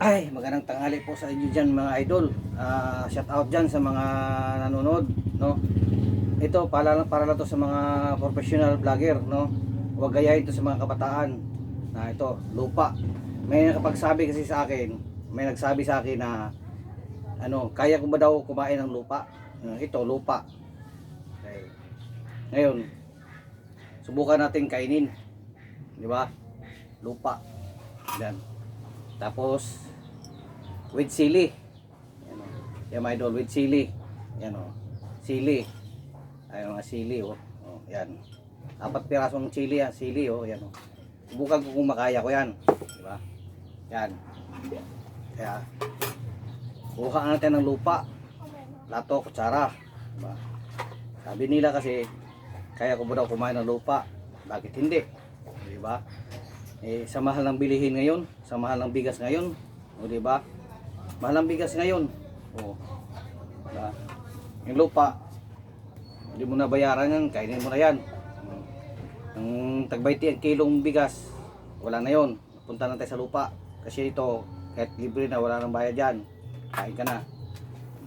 Ay, magandang tanghali po sa inyo dyan mga idol. Shout out dyan sa mga nanonood, no? Ito para lang to sa mga professional vlogger, no? Huwag gayahin to sa mga kabataan. Na ito, lupa. May nakapagsabi kasi sa akin, may nagsabi sa akin na ano, kaya ko ba daw kumain ng lupa? Ito, lupa. Okay. Ngayon, subukan natin kainin. Di ba? Lupa. Yan. Tapos with sili. Yan o. Yan mga idol, with sili. Yan o. Sili. Ayun mga sili o. O yan. 4 pirasong sili yan. Sili o. Yan o. Subukan ko kung makaya ko yan. Diba? Yan. Kaya kuha natin ng lupa. Lato, kutsara. Diba? Sabi nila kasi kaya ko ba daw kumain ng lupa. Bakit hindi? Diba? Sa mahal ng bilihin ngayon, sa mahal ng bigas ngayon, o di ba? Mahal ng bigas ngayon. O. Diba? Yung lupa, hindi mo na bayaran yan, kainin mo na yan. Ang tag-20 ang kilong bigas, wala na yon. Punta na tayo sa lupa. Kasi ito, kahit libre na, wala nang bayad yan. Kain ka na.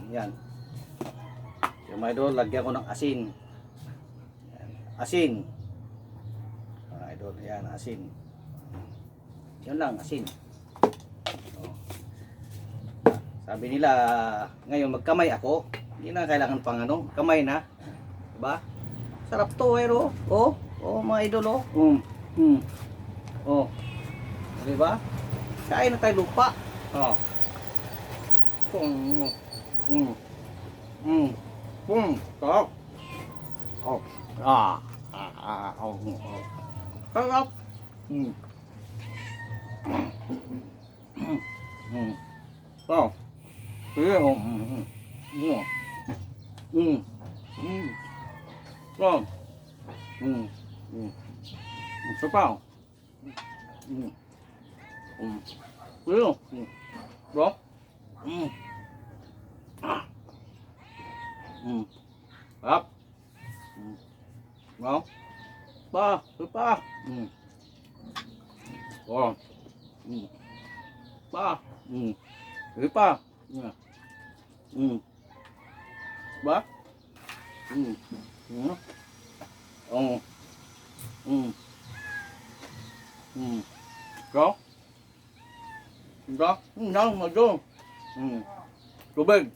Yan. Yung mga idol, lagyan ko ng asin. Yan. Asin. Mga idol, yan, asin. Yan lang, asin. O. Sabi nila, ngayon magkamay ako. Hindi na kailangan pang ano, kamay na. Diba? Sarap to, pero. Oh, oh, mga idol, oh. Oh. Diba? Kain na tayo lupa. Oh. Sarap. Oh. Oh. Sarap. Oh. Yeah. Oh. Sarap. Well. Bro. Up. Well. Pa. Pa. Oh. Pa. Pa. Yeah. Ba? Oh. Go. Go. No, mà go. Tubig.